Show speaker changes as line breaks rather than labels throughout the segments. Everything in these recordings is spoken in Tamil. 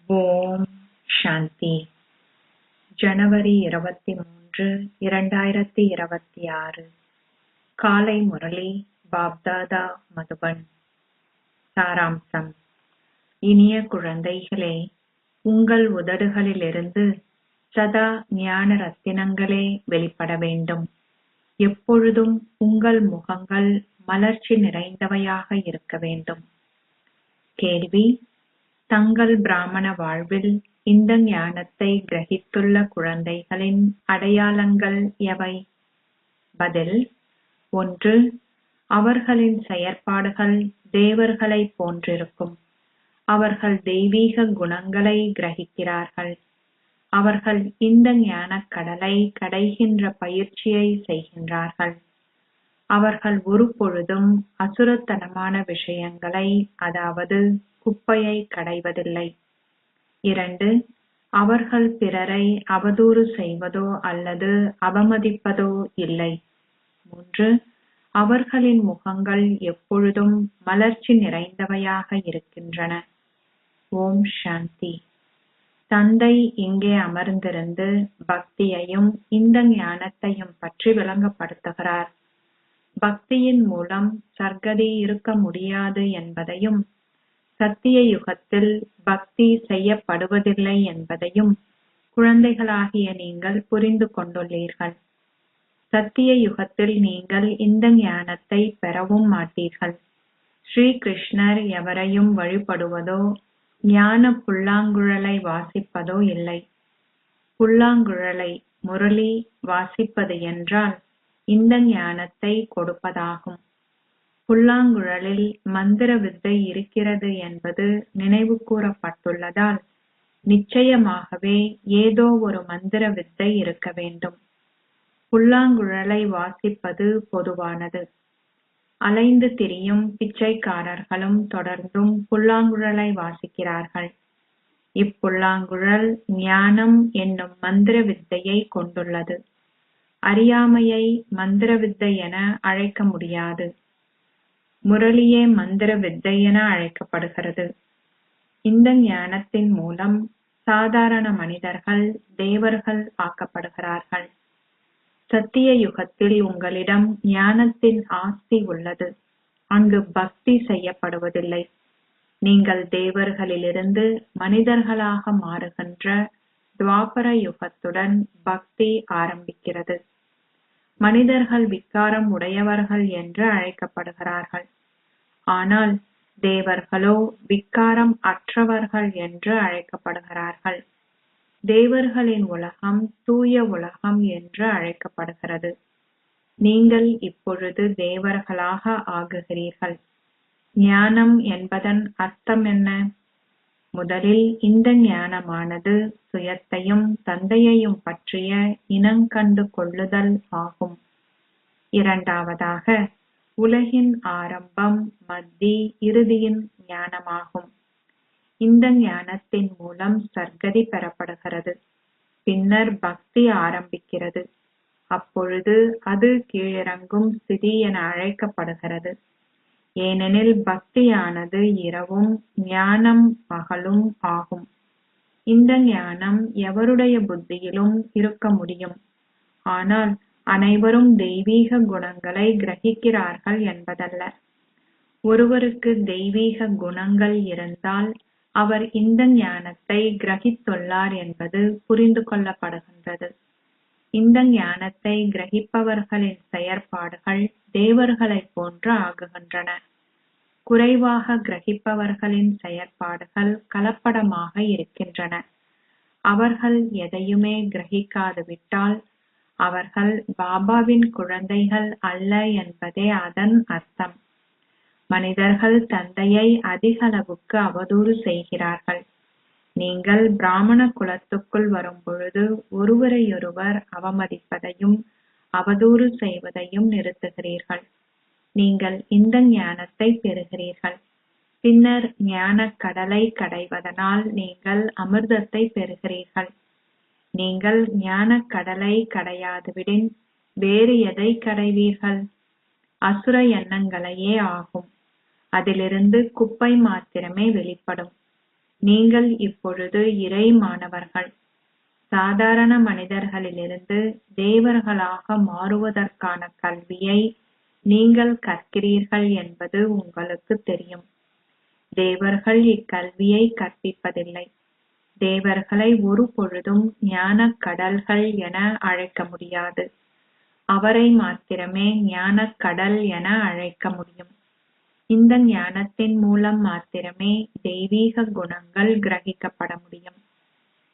ஓம் சாந்தி. ஜனவரி 23, 2026. காலை முரளி பாப்தாதா மதுபன். சாராம்சம். இனிய குழந்தைகளே, உங்கள் உதடுகளிலிருந்து சதா ஞான ரத்தினங்களே வெளிப்பட வேண்டும். எப்பொழுதும் உங்கள் முகங்கள் மலர்ச்சி நிறைந்தவையாக இருக்க வேண்டும். கேள்வி: தங்கள் பிராமண வாழ்வில் இந்த ஞானத்தை கிரகித்துள்ள குழந்தைகளின் அடையாளங்கள் எவை? பதில்: 1. அவர்களின் செயற்பாடுகள் தேவர்களைப் போன்றிருக்கும். அவர்கள் தெய்வீக குணங்களை கிரகிக்கிறார்கள். அவர்கள் இந்த ஞானக் கடலை கடைகின்ற பயிற்சியை செய்கின்றார்கள். அவர்கள் ஒருபொழுதும் அசுரத்தனமான விஷயங்களை, அதாவது குப்பையை கடைவதில்லை. 2. அவர்கள் பிறரை அவதூறு செய்வதோ அல்லது அவமதிப்பதோ இல்லை. 3. அவர்களின் முகங்கள் எப்பொழுதும் மலர்ச்சி நிறைந்தவையாக இருக்கின்றன. ஓம் சாந்தி. தந்தை இங்கே அமர்ந்திருந்து பக்தியையும் இந்த ஞானத்தையும் பற்றி விளங்கப்படுத்துகிறார். பக்தியின் மூலம் சர்க்கதி இருக்க முடியாது என்பதையும், சத்திய யுகத்தில் பக்தி செய்யப்படுவதில்லை என்பதையும் குழந்தைகளாகிய நீங்கள் புரிந்து கொண்டுள்ளீர்கள். சத்திய யுகத்தில் நீங்கள் இந்த ஞானத்தை பெறவும் மாட்டீர்கள். ஸ்ரீ கிருஷ்ணர் எவரையும் வழிபடுவதோ ஞான புல்லாங்குழலை வாசிப்பதோ இல்லை. புல்லாங்குழலை, முரளி வாசிப்பது என்றால் இந்த ஞானத்தை கொடுப்பதாகும். புல்லாங்குழலில் மந்திர வித்தை இருக்கிறது என்பது நினைவு கூறப்பட்டுள்ளதால் நிச்சயமாகவே ஏதோ ஒரு மந்திர வித்தை இருக்க வேண்டும். புல்லாங்குழலை வாசிப்பது பொதுவானது. அலைந்து திரியும் பிச்சைக்காரர்களும் தொடர்ந்தும் புல்லாங்குழலை வாசிக்கிறார்கள். இப்புல்லாங்குழல் ஞானம் என்னும் மந்திர வித்தையை கொண்டுள்ளது. அறியாமையை மந்திர வித்தை என அழைக்க முடியாது. முரளியே மந்திர வித்தை என அழைக்கப்படுகிறது. இந்த ஞானத்தின் மூலம் சாதாரண மனிதர்கள் தேவர்கள் ஆக்கப்படுகிறார்கள். சத்திய யுகத்தில் உங்களிடம் ஞானத்தின் ஆஸ்தி உள்ளது. அங்கு பக்தி செய்யப்படுவதில்லை. நீங்கள் தேவர்களிலிருந்து மனிதர்களாக மாறுகின்ற துவாபர யுகத்துடன் பக்தி ஆரம்பிக்கிறது. மனிதர்கள் விக்காரம் உடையவர்கள் என்று அழைக்கப்படுகிறார்கள். ஆனால் தேவர்களோ விக்காரம் அற்றவர்கள் என்று அழைக்கப்படுகிறார்கள். தேவர்களின் உலகம் தூய உலகம் என்று அழைக்கப்படுகிறது. நீங்கள் இப்பொழுது தேவர்களாக ஆகுகிறீர்கள். ஞானம் என்பதன் அர்த்தம் என்ன? முதலில் இந்த ஞானமானது சுயத்தையும் தந்தையையும் பற்றிய இனங்கண்டு கொள்ளுதல் ஆகும். இரண்டாவதாக உலகின் ஆரம்பம், மத்தி, இறுதியின் ஞானமாகும். இந்த ஞானத்தின் மூலம் சர்க்கதி பெறப்படுகிறது. பின்னர் பக்தி ஆரம்பிக்கிறது. அப்பொழுது அது கீழிறங்கும் ஸ்திதி என அழைக்கப்படுகிறது. ஏனெனில் பக்தியானது இரவும் ஞானம் பகலும் ஆகும். இந்த ஞானம் எவருடைய புத்தியிலும் இருக்க முடியும். ஆனால் அனைவரும் தெய்வீக குணங்களை கிரகிக்கிறார்கள் என்பதல்ல. ஒருவருக்கு தெய்வீக குணங்கள் இருந்தால் அவர் இந்த ஞானத்தை கிரகித்துள்ளார் என்பது புரிந்து கொள்ளப்படுகின்றது. இந்த ஞானத்தை கிரகிப்பவர்களின் செயற்பாடுகள் தேவர்களைப் போன்று ஆகுகின்றன. குறைவாக கிரகிப்பவர்களின் செயற்பாடுகள் கலப்படமாக இருக்கின்றன. அவர்கள் எதையுமே கிரகிக்காது விட்டால் அவர்கள் பாபாவின் குழந்தைகள் அல்ல என்பதே அதன் அர்த்தம். மனிதர்கள் தந்தையை அதிகளவுக்கு அவதூறு செய்கிறார்கள். நீங்கள் பிராமண குலத்துக்குள் வரும் பொழுது ஒருவரையொருவர் அவமதிப்பதையும் அவதூறு செய்வதையும் நிறுத்துகிறீர்கள். நீங்கள் இந்த ஞானத்தை பெறுகிறீர்கள். பின்னர் ஞானக் கடலை கடைவதனால் நீங்கள் அமிர்தத்தை பெறுகிறீர்கள். நீங்கள் ஞானக் கடலை கடையாதுவிடின் வேறு எதை கடைவீர்கள்? அசுர எண்ணங்களையே ஆகும். அதிலிருந்து குப்பை மாத்திரமே வெளிப்படும். நீங்கள் இப்பொழுது இறை மாணவர்கள். சாதாரண மனிதர்களிலிருந்து தேவர்களாக மாறுவதற்கான கல்வியை நீங்கள் கற்கிறீர்கள் என்பது உங்களுக்கு தெரியும். தேவர்கள் இக்கல்வியை கற்பிப்பதில்லை. தேவர்களை ஒரு பொழுதும் ஞானக் கடல்கள் என அழைக்க முடியாது. அவரை மாத்திரமே ஞானக் கடல் என அழைக்க முடியும். இந்த ஞானத்தின் மூலம் மாத்திரமே தெய்வீக குணங்கள் கிரகிக்கப்பட முடியும்.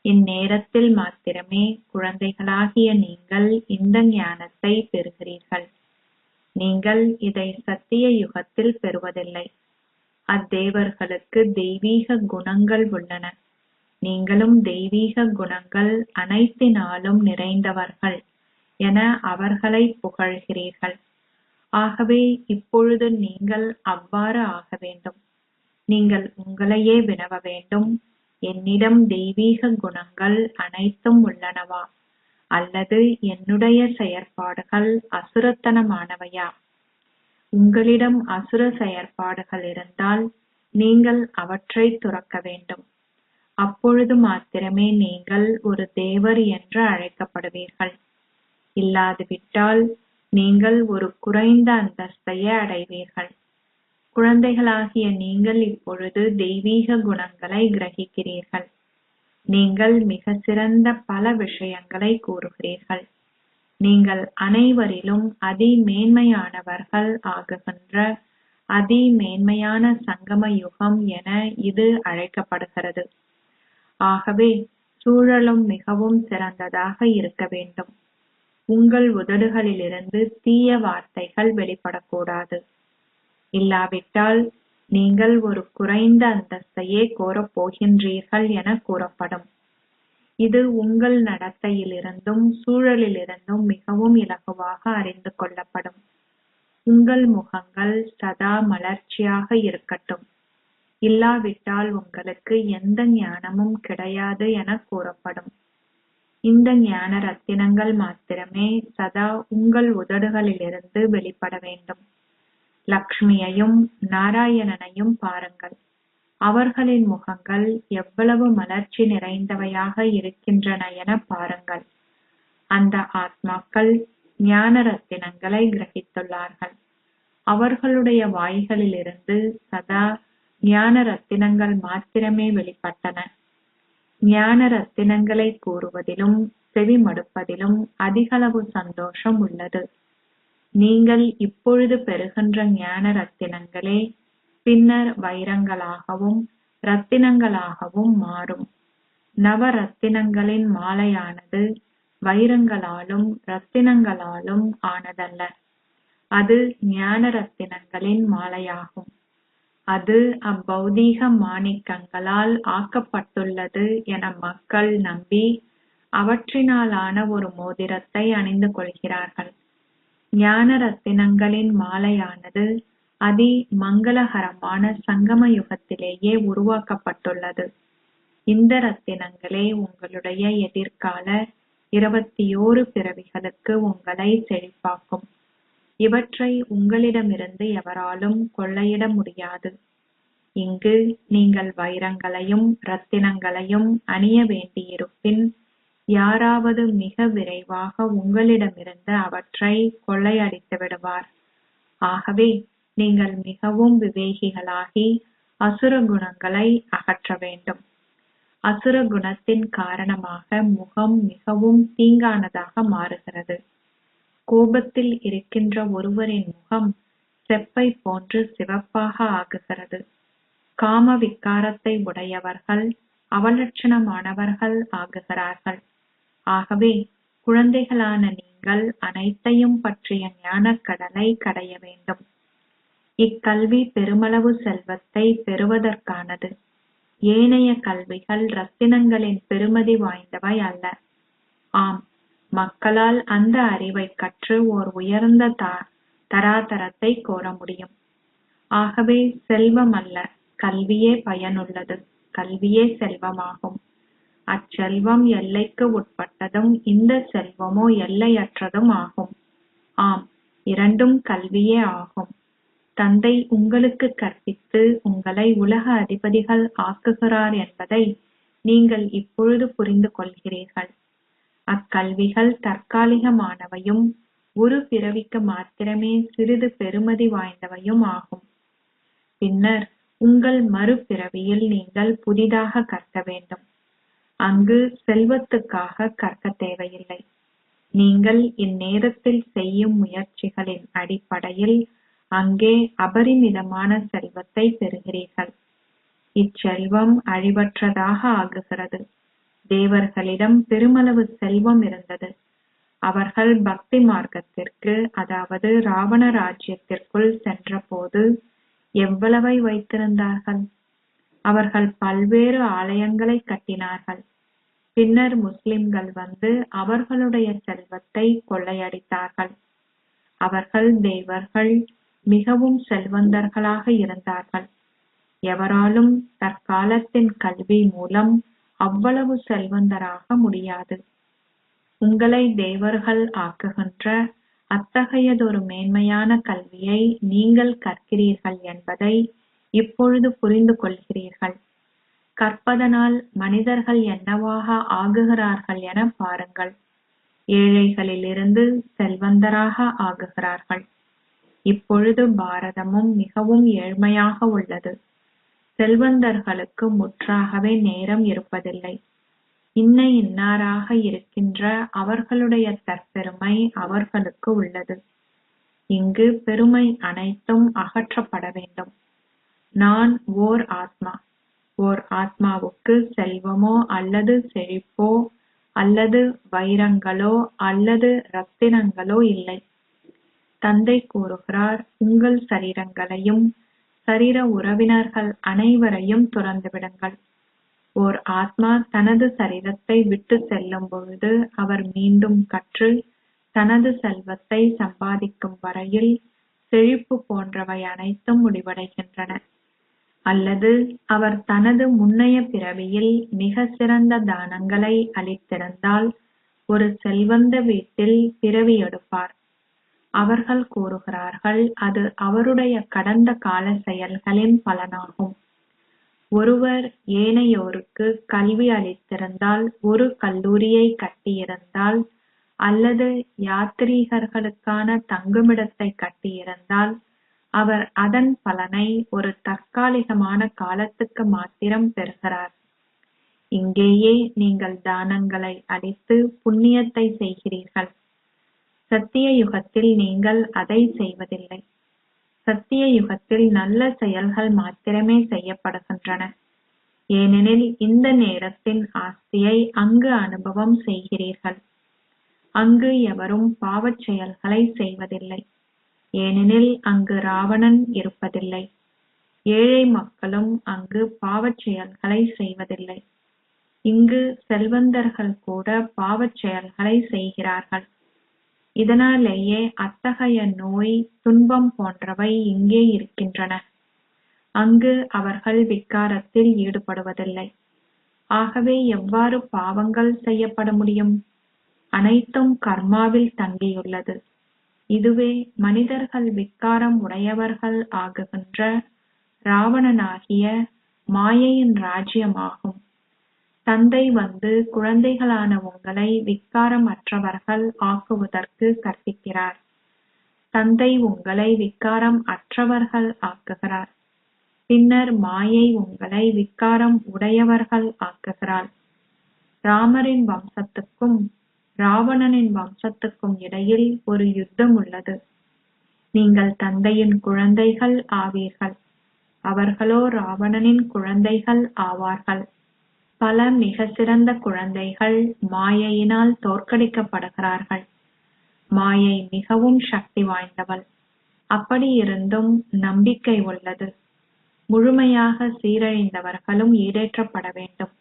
இந்நேரத்தில் மாத்திரமே குழந்தைகளாகிய நீங்கள் இந்த ஞானத்தை பெறுகிறீர்கள். நீங்கள் இதை சத்திய யுகத்தில் பெறுவதில்லை. அத்தேவர்களுக்கு தெய்வீக குணங்கள் உள்ளன. நீங்களும் தெய்வீக குணங்கள் அனைத்தினாலும் நிறைந்தவர்கள் என அவர்களை புகழ்கிறீர்கள். ஆகவே இப்பொழுது நீங்கள் அவ்வாறு ஆக வேண்டும். நீங்கள் உங்களையே வினவ வேண்டும், என்னிடம் தெய்வீக குணங்கள் அனைத்தும் உள்ளனவா, அல்லது என்னுடைய செயற்பாடுகள் அசுரத்தனமானவையா? உங்களிடம் அசுர செயற்பாடுகள் இருந்தால் நீங்கள் அவற்றை துறக்க வேண்டும். அப்பொழுது மாத்திரமே நீங்கள் ஒரு தேவர் என்று அழைக்கப்படுவீர்கள். இல்லாதுவிட்டால் நீங்கள் ஒரு குறைந்த அந்தஸ்தையே அடைவீர்கள். குழந்தைகளாகிய நீங்கள் இப்பொழுது தெய்வீக குணங்களை கிரகிக்கிறீர்கள். நீங்கள் மிக சிறந்த பல விஷயங்களை கூறுகிறீர்கள். நீங்கள் அனைவரிலும் அதிமேன்மையானவர்கள் ஆகுகின்ற அதிமேன்மையான சங்கம யுகம் என இது அழைக்கப்படுகிறது. ஆகவே சூழலும் மிகவும் சிறந்ததாக இருக்க வேண்டும். உங்கள் உதடுகளிலிருந்து தீய வார்த்தைகள் வெளிப்படக்கூடாது. இல்லாவிட்டால் நீங்கள் ஒரு குறைந்த அந்தஸ்தையே கோரப் போகின்றீர்கள் என கூறப்படும். இது உங்கள் நடத்தையிலிருந்தும் சூழலிலிருந்தும் மிகவும் இலகுவாக அறிந்து கொள்ளப்படும். உங்கள் முகங்கள் சதா மலர்ச்சியாக இருக்கட்டும். இல்லாவிட்டால் உங்களுக்கு எந்த ஞானமும் கிடையாது என கூறப்படும். இந்த ஞான ரத்தினங்கள் மாத்திரமே சதா உங்கள் உதடுகளிலிருந்து வெளிப்பட வேண்டும். லக்ஷ்மியையும் நாராயணனையும் பாருங்கள். அவர்களின் முகங்கள் எவ்வளவு மலர்ச்சி நிறைந்தவையாக இருக்கின்றன என பாருங்கள். அந்த ஆத்மாக்கள் ஞான ரத்தினங்களை கிரகித்துள்ளார்கள். அவர்களுடைய வாய்களிலிருந்து சதா ஞான ரத்தினங்கள் மாத்திரமே வெளிப்பட்டன. ஞான ரத்தினங்களை கூறுவதிலும் செவிமடுப்பதிலும் அதிகளவு சந்தோஷம் உள்ளது. நீங்கள் இப்பொழுது பெறுகின்ற ஞான ரத்தினங்களே பின்னர் வைரங்களாகவும் ரத்தினங்களாகவும் மாறும். நவரத்தினங்களின் மாலையானது வைரங்களாலும் ரத்தினங்களாலும் ஆனதல்ல. அது ஞான ரத்தினங்களின் மாலையாகும். அது அப்பௌதீக மாணிக்கங்களால் ஆக்கப்பட்டுள்ளது என மக்கள் நம்பி அவற்றினாலான ஒரு மோதிரத்தை அணிந்து கொள்கிறார்கள். ஞான ரத்தினங்களின் மாலையானது அதி மங்களகரமான சங்கம யுகத்திலேயே உருவாக்கப்பட்டுள்ளது. இந்த ரத்தினங்களே உங்களுடைய எதிர்கால 21 பிறவிகளுக்கு உங்களை செழிப்பாக்கும். இவற்றை உங்களிடமிருந்து எவராலும் கொள்ளையிட முடியாது. இங்கு நீங்கள் வைரங்களையும் ரத்தினங்களையும் அணிய வேண்டியிருப்பின் யாராவது மிக விரைவாக உங்களிடமிருந்து அவற்றை கொள்ளையடித்து விடுவார். ஆகவே நீங்கள் மிகவும் விவேகிகளாகி அசுர குணங்களை அகற்ற வேண்டும். அசுர குணத்தின் காரணமாக முகம் மிகவும் தீங்கானதாக மாறுகிறது. கோபத்தில் இருக்கின்ற ஒருவரின் முகம் செப்பை போன்று சிவப்பாக ஆகுகிறது. காம விகாரத்தை உடையவர்கள் அவலட்சணமானவர்கள் ஆகுகிறார்கள். ஆகவே குழந்தைகளான நீங்கள் அனைத்தையும் பற்றிய ஞானக்கடலை கடைய வேண்டும். இக்கல்வி பெருமளவு செல்வத்தை பெறுவதற்கானது. ஏனைய கல்விகள் ரத்தினங்களின் பெறுமதி வாய்ந்தவை அல்ல. ஆம், மக்களால் அந்த அறிவை கற்று ஓர் உயர்ந்த தராதரத்தை கோர முடியும். ஆகவே செல்வம் அல்ல, கல்வியே பயனுள்ளது. கல்வியே செல்வமாகும். அச்செல்வம் எல்லைக்கு உட்பட்டதும் இந்த செல்வமோ எல்லையற்றதும் ஆகும். ஆம், இரண்டும் கல்வியே ஆகும். தந்தை உங்களுக்கு கற்பித்து உங்களை உலக அதிபதிகள் ஆக்குகிறார் என்பதை நீங்கள் இப்பொழுது புரிந்து கொள்கிறீர்கள். அக்கல்விகள் தற்காலிகமானவையும் ஒரு பிறவிக்கு மாத்திரமே சிறிது பெறுமதி வாய்ந்தவையும் ஆகும். பின்னர் உங்கள் மறுபிறவியில் நீங்கள் புதிதாக கற்க வேண்டும். அங்கு செல்வத்துக்காக கற்க தேவையில்லை. நீங்கள் இந்நேரத்தில் செய்யும் முயற்சிகளின் அடிப்படையில் அங்கே அபரிமிதமான செல்வத்தை பெறுகிறீர்கள். இச்செல்வம் அழிவற்றதாக ஆகுகிறது. தேவர்களிடம் பெருமளவு செல்வம் இருந்தது. அவர்கள் பக்தி மார்க்கத்திற்கு, அதாவது ராவண ராஜ்யத்திற்குள் சென்றபோது எவ்வளவை வைத்திருந்தார்கள்? அவர்கள் பல்வேறு ஆலயங்களை கட்டினார்கள். பின்னர் முஸ்லிம்கள் வந்து அவர்களுடைய செல்வத்தை கொள்ளையடித்தார்கள். அவர்கள் தேவர்கள் மிகவும் செல்வந்தர்களாக இருந்தார்கள். எவராலும் தற்காலத்தின் கல்வி மூலம் அவ்வளவு செல்வந்தராக முடியாது. உங்களை தேவர்கள் ஆக்குகின்ற அத்தகையதொரு மேன்மையான கல்வியை நீங்கள் கற்கிறீர்கள் என்பதை இப்பொழுது புரிந்து கொள்கிறீர்கள். கற்பதனால் மனிதர்கள் என்னவாக ஆகுகிறார்கள் என பாருங்கள். ஏழைகளிலிருந்து செல்வந்தராக ஆகுகிறார்கள். இப்பொழுது பாரதமும் மிகவும் ஏழ்மையாக உள்ளது. செல்வந்தர்களுக்கு முற்றாகவே நேரம் இருப்பதில்லை. இன்னாராக இருக்கின்ற அவர்களுடைய தற்பெருமை அவர்களுக்கு உள்ளது. இங்கு பெருமை அனைத்தும் அகற்றப்பட வேண்டும். நான் ஓர் ஆத்மா. ஓர் ஆத்மாவுக்கு செல்வமோ அல்லது செழிப்போ அல்லது வைரங்களோ அல்லது ரத்தினங்களோ இல்லை. தந்தை கூறுகிறார், உங்கள் சரீரங்களையும் சரீர உறவினர்கள் அனைவரையும் துறந்துவிடுங்கள். ஓர் ஆத்மா தனது சரீரத்தை விட்டு செல்லும் பொழுது அவர் மீண்டும் கற்று தனது செல்வத்தை சம்பாதிக்கும் வரையில் செழிப்பு போன்றவை அனைத்தும் முடிவடைகின்றன. அல்லது அவர் தனது முன்னைய பிறவியில் மிக சிறந்த தானங்களை அளித்திருந்தால் ஒரு செல்வந்த வீட்டில் பிறவி எடுப்பார். அவர்கள் கூறுகிறார்கள், அது அவருடைய கடந்த கால செயல்களின் பலனாகும். ஒருவர் ஏனையோருக்கு கல்வி அளித்திருந்தால், ஒரு கல்லூரியை கட்டியிருந்தால் அல்லது யாத்ரீகர்களுக்கான தங்குமிடத்தை கட்டியிருந்தால் அவர் அதன் பலனை ஒரு தற்காலிகமான காலத்துக்கு மாத்திரம் பெறுகிறார். இங்கேயே நீங்கள் தானங்களை அளித்து புண்ணியத்தை செய்கிறீர்கள். சத்திய யுகத்தில் நீங்கள் அதை செய்வதில்லை. சத்திய யுகத்தில் நல்ல செயல்கள் மாத்திரமே செய்யப்படுகின்றன. ஏனெனில் இந்த நேரத்தின் ஆஸ்தியை அங்கு அனுபவம் செய்கிறீர்கள். அங்கு எவரும் பாவச் செயல்களை செய்வதில்லை. ஏனெனில் அங்கு ராவணன் இருப்பதில்லை. ஏழை மக்களும் அங்கு பாவச் செயல்களை செய்வதில்லை. இங்கு செல்வந்தர்கள் கூட பாவச் செயல்களை செய்கிறார்கள். இதனாலேயே அத்தகைய நோய், துன்பம் போன்றவை இங்கே இருக்கின்றன. அங்கு அவர்கள் விக்காரத்தில் ஈடுபடுவதில்லை. ஆகவே எவ்வாறு பாவங்கள் செய்யப்பட முடியும்? அனைத்தும் கர்மாவில் தங்கியுள்ளது. இதுவே மனிதர்கள் விக்காரம் உடையவர்கள் ஆகுகின்ற ராவணனாகிய மாயையின் ராஜ்யமாகும். தந்தை வந்து குழந்தைகளான உங்களை விக்காரம் அற்றவர்கள் ஆக்குவதற்கு கற்பிக்கிறார். தந்தை உங்களை விக்காரம் அற்றவர்கள் ஆக்குகிறார். பின்னர் மாயை உங்களை விக்காரம் உடையவர்கள் ஆக்குகிறாள். ராமரின் வம்சத்துக்கும் ராவணனின் வம்சத்துக்கும் இடையில் ஒரு யுத்தம் உள்ளது. நீங்கள் தந்தையின் குழந்தைகள் ஆவீர்கள். அவர்களோ ராவணனின் குழந்தைகள் ஆவார்கள். பல மிக சிறந்த குழந்தைகள் மாயையினால் தோற்கடிக்கப்படுகிறார்கள். மாயை மிகவும் சக்தி வாய்ந்தவள். அப்படி இருந்தும் நம்பிக்கை உள்ளது. முழுமையாக சீரழிந்தவர்களும் ஈடேற்றப்பட வேண்டும்.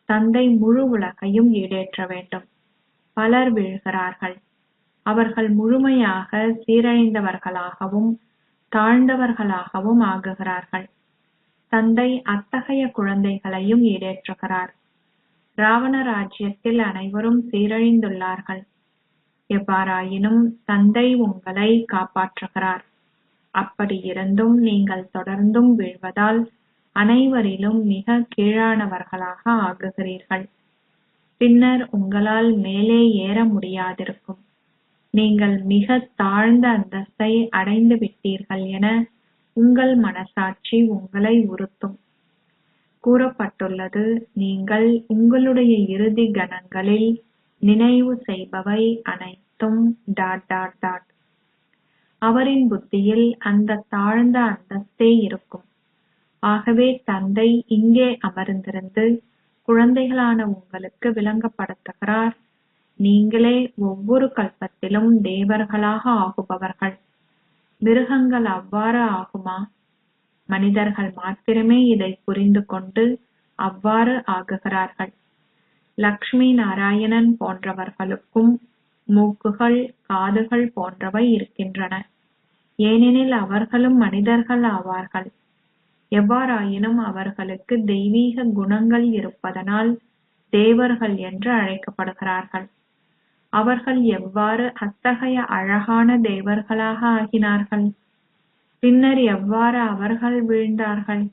தந்தை முழு உலகையும் ஈடேற்ற வேண்டும். பலர் வீழ்கிறார்கள். அவர்கள் முழுமையாக சீரழிந்தவர்களாகவும் தாழ்ந்தவர்களாகவும் ஆகுகிறார்கள். தந்தை அத்தகைய குழந்தைகளையும் ஈடேற்றுகிறார். ராவண ராஜ்யத்தில் அனைவரும் சீரழிந்துள்ளார்கள். எவ்வாறாயினும் தந்தை உங்களை காப்பாற்றுகிறார். அப்படியிருந்தும் நீங்கள் தொடர்ந்தும் வீழ்வதால் அனைவரிலும் மிக கீழானவர்களாக ஆகுகிறீர்கள். பின்னர் உங்களால் மேலே ஏற முடியாதிருக்கும். நீங்கள் மிக தாழ்ந்த அந்தஸ்தை அடைந்து விட்டீர்கள் என உங்கள் மனசாட்சி உங்களை உறுத்தும். கூறப்பட்டுள்ளது, நீங்கள் உங்களுடைய இறுதி கணங்களில் நினைவு செய்பவை அனைத்தும் ... அவரின் புத்தியில் அந்த தாழ்ந்த அந்தஸ்தே இருக்கும். ஆகவே தந்தை இங்கே அமர்ந்திருந்து குழந்தைகளான உங்களுக்கு விளங்கப்படுத்துகிறார், நீங்களே ஒவ்வொரு கல்பத்திலும் தேவர்களாக ஆகுபவர்கள். மிருகங்கள் அவ்வாறு ஆகுமா? மனிதர்கள் மாத்திரமே இதை புரிந்து கொண்டு அவ்வாறு ஆகுகிறார்கள். லக்ஷ்மி நாராயணன் போன்றவர்களுக்கும் மூக்குகள், காதுகள் போன்றவை இருக்கின்றன. ஏனெனில் அவர்களும் மனிதர்கள் ஆவார்கள். எவ்வாறாயினும் அவர்களுக்கு தெய்வீக குணங்கள் இருப்பதனால் தேவர்கள் என்று அழைக்கப்படுகிறார்கள். அவர்கள் எவ்வாறு அத்தகைய அழகான தேவர்களாக ஆகினார்கள்? பின்னர் எவ்வாறு அவர்கள் வீழ்ந்தார்கள்?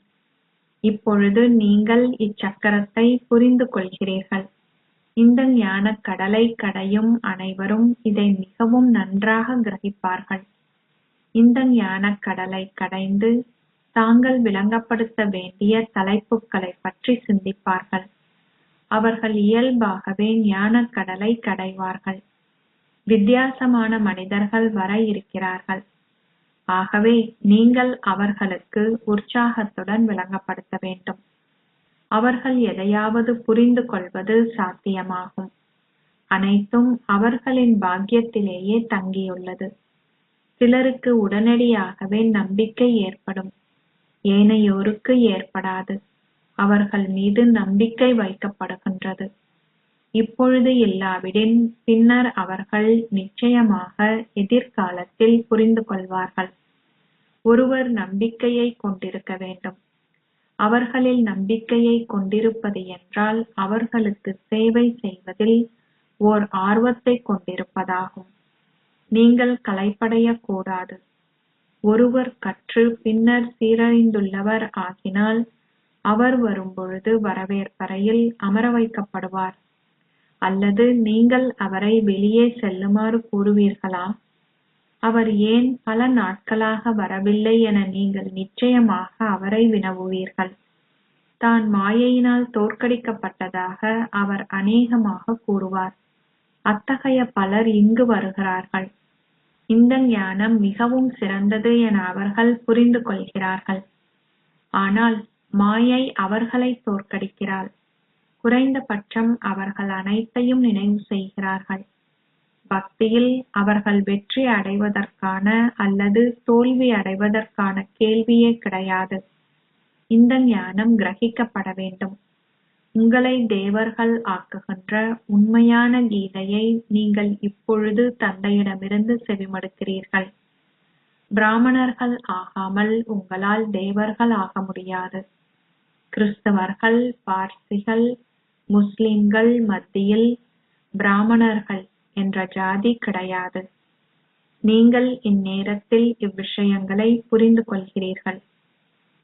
இப்பொழுது நீங்கள் இச்சக்கரத்தை புரிந்து கொள்கிறீர்கள். இந்த ஞானக் கடலை கடையும் அனைவரும் இதை மிகவும் நன்றாக கிரகிப்பார்கள். இந்த ஞானக் கடலை கடைந்து தாங்கள் விளங்கப்படுத்த வேண்டிய தலைப்புகளை பற்றி சிந்திப்பார்கள். அவர்கள் இயல்பாகவே ஞானக் கடலை கடைவார்கள். வித்தியாசமான மனிதர்கள் வர இருக்கிறார்கள். ஆகவே நீங்கள் அவர்களுக்கு உற்சாகத்துடன் விளங்கப்படுத்த வேண்டும். அவர்கள் எதையாவது புரிந்து கொள்வது சாத்தியமாகும். அனைத்தும் அவர்களின் பாக்கியத்திலேயே தங்கியுள்ளது. சிலருக்கு உடனடியாகவே நம்பிக்கை ஏற்படும், ஏனையோருக்கு ஏற்படாது. அவர்கள் மீது நம்பிக்கை வைக்கப்படுகின்றது. இப்பொழுது இல்லாவிடின் பின்னர் அவர்கள் நிச்சயமாக எதிர்காலத்தில் புரிந்து கொள்வார்கள். ஒருவர் நம்பிக்கையை கொண்டிருக்க வேண்டும். அவர்களில் நம்பிக்கையை கொண்டிருப்பது என்றால் அவர்களுக்கு சேவை செய்வதில் ஓர் ஆர்வத்தை கொண்டிருப்பதாகும். நீங்கள் களைப்படையக் கூடாது. ஒருவர் கற்று பின்னர் சீரழிந்துள்ளவர் ஆகினால் அவர் வரும்பொழுது வரவேற்பறையில் அமர வைக்கப்படுவார். அல்லது நீங்கள் அவரை வெளியே செல்லுமாறு கூறுவீர்களா? அவர் ஏன் பல நாட்களாக வரவில்லை என நீங்கள் நிச்சயமாக அவரை வினவுவீர்கள். தான் மாயையினால் தோற்கடிக்கப்பட்டதாக அவர் அநேகமாக கூறுவார். அத்தகைய பலர் இங்கு வருகிறார்கள். இந்த ஞானம் மிகவும் சிறந்தது என அவர்கள் புரிந்து கொள்கிறார்கள். ஆனால் மாயை அவர்களை தோற்கடிக்கிறாள். குறைந்தபட்சம் அவர்கள் அனைத்தையும் நினைவு செய்கிறார்கள். பக்தியில் அவர்கள் வெற்றி அடைவதற்கான அல்லது தோல்வி அடைவதற்கான கேள்வியே கிடையாது. இந்த ஞானம் கிரகிக்கப்பட வேண்டும். உங்களை தேவர்கள் ஆக்குகின்ற உண்மையான கீதையை நீங்கள் இப்பொழுது தந்தையிடமிருந்து செவிமடுக்கிறீர்கள். பிராமணர்கள் ஆகாமல் உங்களால் தேவர்கள் ஆக முடியாது. கிறிஸ்தவர்கள், பார்சிகள், முஸ்லிம்கள் மத்தியில் பிராமணர்கள் என்ற ஜாதி கிடையாது. நீங்கள் இந்நேரத்தில் இவ்விஷயங்களை புரிந்து கொள்கிறீர்கள்.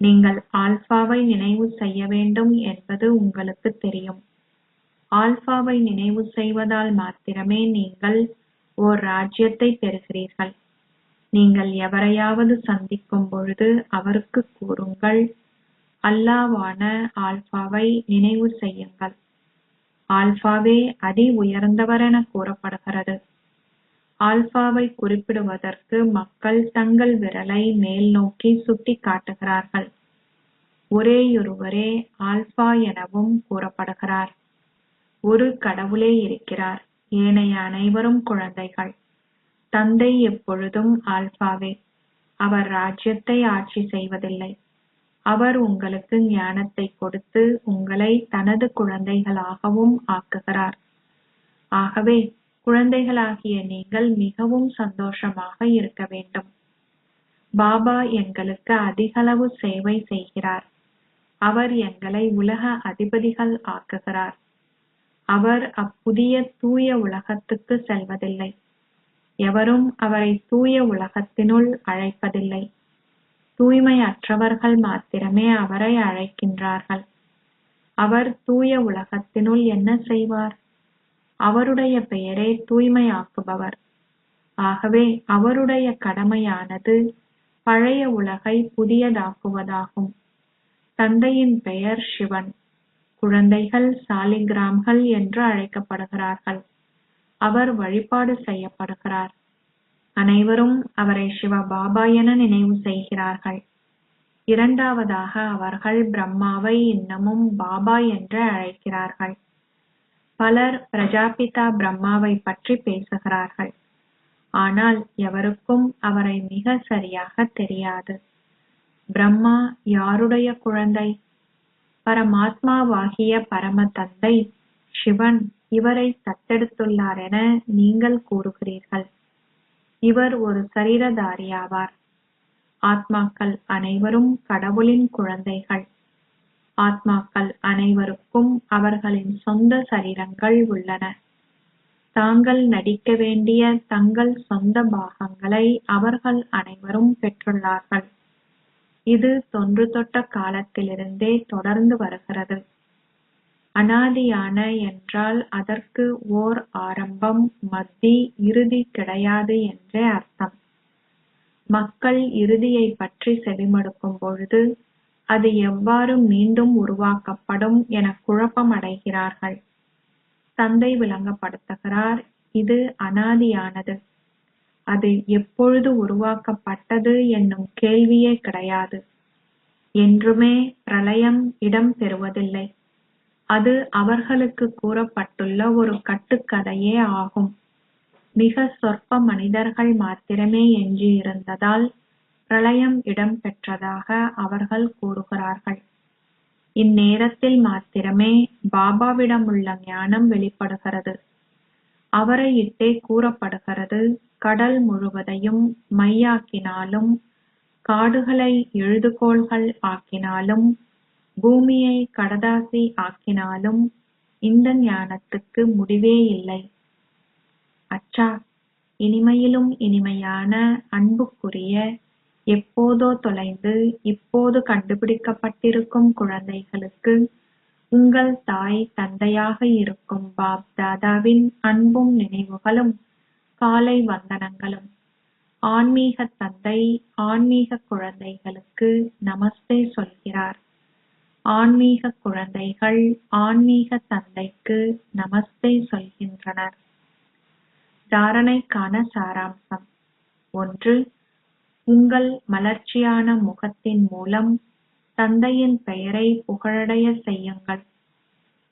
நீங்கள் ஆல்பாவை நினைவு செய்ய வேண்டும் என்பது உங்களுக்கு தெரியும். ஆல்பாவை நினைவு செய்வதால் மாத்திரமே நீங்கள் ஓர் ராஜ்யத்தை பெறுகிறீர்கள். நீங்கள் எவரையாவது சந்திக்கும் பொழுது அவருக்கு கூறுங்கள், அல்லாஹ்வான ஆல்பாவை நினைவு செய்யுங்கள். ஆல்பாவே அதி உயர்ந்தவர் என கூறப்படுகிறது. ஆல்பாவை குறிப்பிடுவதற்கு மக்கள் தங்கள் விரலை மேல் நோக்கி சுட்டிக் காட்டுகிறார்கள். ஒரேயொருவரே ஆல்பா எனவும் கூறப்படுகிறார். ஒரு கடவுளே இருக்கிறார். ஏனைய அனைவரும் குழந்தைகள். தந்தை எப்பொழுதும் ஆல்பாவே. அவர் ராஜ்யத்தை ஆட்சி செய்வதில்லை. அவர் உங்களுக்கு ஞானத்தை கொடுத்து உங்களை தனது குழந்தைகளாகவும் ஆக்குகிறார். ஆகவே குழந்தைகளாகிய நீங்கள் மிகவும் சந்தோஷமாக இருக்க வேண்டும். பாபா எங்களுக்கு அதிகளவு சேவை செய்கிறார். அவர் எங்களை உலக அதிபதிகள் ஆக்குகிறார். அவர் அப்புதிய தூய உலகத்துக்கு செல்வதில்லை. எவரும் அவரை தூய உலகத்தினுள் அழைப்பதில்லை. தூய்மையற்றவர்கள் மாத்திரமே அவரை அழைக்கின்றார்கள். அவர் தூய உலகத்தினுள் என்ன செய்வார்? அவருடைய பெயரே தூய்மையாக்குபவர். ஆகவே அவருடைய கடமையானது பழைய உலகை புதியதாக்குவதாகும். தந்தையின் பெயர் சிவன். குழந்தைகள் சாலிகிராம்கள் என்று அழைக்கப்படுகிறார்கள். அவர் வழிபாடு செய்யப்படுகிறார். அனைவரும் அவரை சிவபாபா என நினைவு செய்கிறார்கள். இரண்டாவதாக அவர்கள் பிரம்மாவை இன்னமும் பாபா என்று அழைக்கிறார்கள். பலர் பிரஜாபிதா பிரம்மாவை பற்றி பேசுகிறார்கள். ஆனால் எவருக்கும் அவரை மிக சரியாக தெரியாது. பிரம்மா யாருடைய குழந்தை? பரமாத்மாவாகிய பரம தந்தை சிவன் இவரை தத்தெடுத்துள்ளார் என நீங்கள் கூறுகிறீர்கள். இவர் ஒரு சரீரதாரியாவார். ஆத்மாக்கள் அனைவரும் கடவுளின் குழந்தைகள். ஆத்மாக்கள் அனைவருக்கும் அவர்களின் சொந்த சரீரங்கள் உள்ளன. தாங்கள் நடிக்க வேண்டிய தங்கள் சொந்த பாகங்களை அவர்கள் அனைவரும் பெற்றுள்ளார்கள். இது தொன்று தொட்ட காலத்திலிருந்தே தொடர்ந்து வருகிறது. அனாதியான என்றால் அதற்கு ஓர் ஆரம்பம், மத்தி, இறுதி கிடையாது என்றே அர்த்தம். மக்கள் இறுதியை பற்றி செவிமடுக்கும் பொழுது அது எவ்வாறு மீண்டும் உருவாக்கப்படும் என குழப்பம் அடைகிறார்கள். தந்தை விளங்கப்படுத்துகிறார், இது அனாதியானது. அது எப்பொழுது உருவாக்கப்பட்டது என்னும் கேள்வியே கிடையாது. என்றுமே பிரளயம் இடம் பெறுவதில்லை. அது அவர்களுக்கு கூறப்பட்டுள்ள ஒரு கட்டுக்கதையே ஆகும். மிக சொற்ப மனிதர்கள் மாத்திரமே எஞ்சியிருந்ததால் பிரளயம் இடம் பெற்றதாக அவர்கள் கூறுகிறார்கள். இந்நேரத்தில் மாத்திரமே பாபாவிடம் உள்ள ஞானம் வெளிப்படுகிறது. அவரை இட்டே கூறப்படுகிறது, கடல் முழுவதையும் மையாக்கினாலும், காடுகளை எழுதுகோள்கள் ஆக்கினாலும், பூமியை கடதாசி ஆக்கினாலும் இந்த ஞானத்துக்கு முடிவே இல்லை. அச்சா, இனிமையிலும் இனிமையான அன்புக்குரிய, எப்போதோ தொலைந்து இப்போது கண்டுபிடிக்கப்பட்டிருக்கும் குழந்தைகளுக்கு உங்கள் தாய் தந்தையாக இருக்கும் பாப் தாதாவின் அன்பும் நினைவுகளும் காலை வந்தனங்களும். ஆன்மீக தந்தை ஆன்மீக குழந்தைகளுக்கு நமஸ்தே சொல்கிறார். ஆன்மீக குழந்தைகள் ஆன்மீக தந்தைக்கு நமஸ்தே சொல்கின்றனர். தாரணைக்கான சாராம்சம். 1. உங்கள் மலர்ச்சியான முகத்தின் மூலம் தந்தையின் பெயரை புகழடைய செய்யுங்கள்.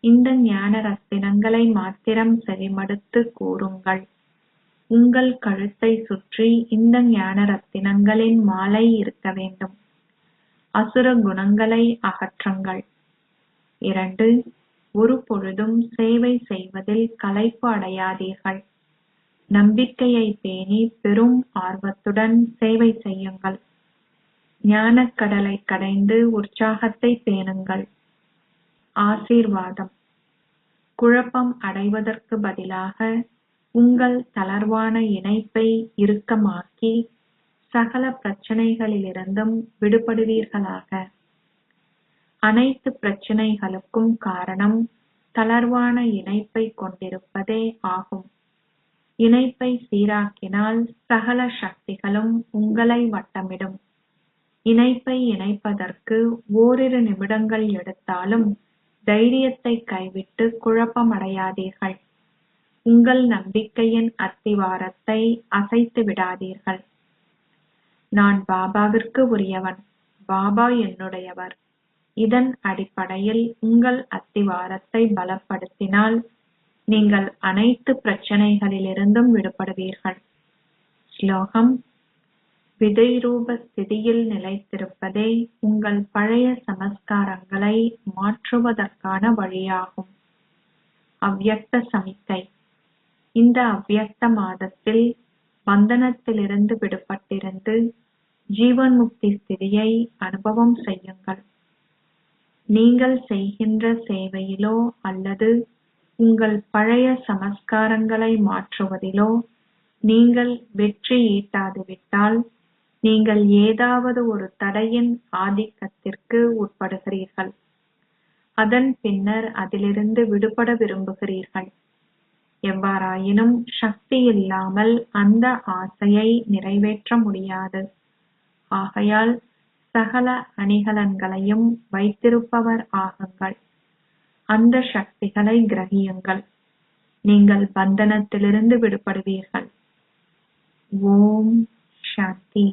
இந்த ஞான ரத்தினங்களை மாத்திரம் செவிமடுத்து கூறுங்கள். உங்கள் கழுத்தை சுற்றி இந்த ஞான ரத்தினங்களின் மாலை இருக்க வேண்டும். அசுர குணங்களை அகற்றுங்கள். 2. ஒரு பொழுதும் சேவை செய்வதில் களைப்பு அடையாதீர்கள். நம்பிக்கையை பேணி பெரும் ஆர்வத்துடன் சேவை செய்யுங்கள். ஞானக்கடலை கடைந்து உற்சாகத்தை பேணுங்கள். ஆசீர்வாதம். குழப்பம் அடைவதற்கு பதிலாக உங்கள் தளர்வான இணைப்பை இறுக்கமாக்கி சகல பிரச்சனைகளிலிருந்தும் விடுபடுவீர்களாக. அனைத்து பிரச்சனைகளுக்கும் காரணம் தளர்வான இணைப்பை கொண்டிருப்பதே ஆகும். இணைப்பை சீராக்கினால் சகல சக்திகளும் உங்களை வட்டமிடும். இணைப்பை இணைப்பதற்கு ஓரிரு நிமிடங்கள் எடுத்தாலும் தைரியத்தை கைவிட்டு குழப்பமடையாதீர்கள். உங்கள் நம்பிக்கையின் அத்திவாரத்தை அசைத்து விடாதீர்கள். நான் பாபாவிற்கு உரியவன், பாபா என்னுடையவர். இதன் அடிப்படையில் உங்கள் அத்திவாரத்தை பலப்படுத்தினால் நீங்கள் அனைத்து பிரச்சனைகளிலிருந்தும் விடுபடுவீர்கள். ஸ்லோகம். விதை ரூப ஸ்திதியில் நிலைத்திருப்பதே உங்கள் பழைய சமஸ்காரங்களை மாற்றுவதற்கான வழியாகும். அவ்யக்த சமிக்கை. இந்த அவ்யக்த மாதத்தில் பந்தனத்திலிருந்து விடுபட்டிருந்து ஜீவன் முக்தி ஸ்திதியை அனுபவம் செய்யுங்கள். நீங்கள் செய்கின்ற சேவையிலோ அல்லது உங்கள் பழைய சமஸ்காரங்களை மாற்றுவதிலோ நீங்கள் வெற்றி ஈட்டாது விட்டால் நீங்கள் ஏதாவது ஒரு தடையின் ஆதிக்கத்திற்கு உட்படுகிறீர்கள். அதன் பின்னர் அதிலிருந்து விடுபட விரும்புகிறீர்கள். எவ்வாறாயினும் சக்தி இல்லாமல் அந்த ஆசையை நிறைவேற்ற முடியாது. ஆகையால் சகல அணிகலன்களையும் வைத்திருப்பவர் ஆகுங்கள். அந்த சக்திகளை கிரகியுங்கள். நீங்கள் பந்தனத்திலிருந்து விடுபடுவீர்கள். ஓம் சாந்தி.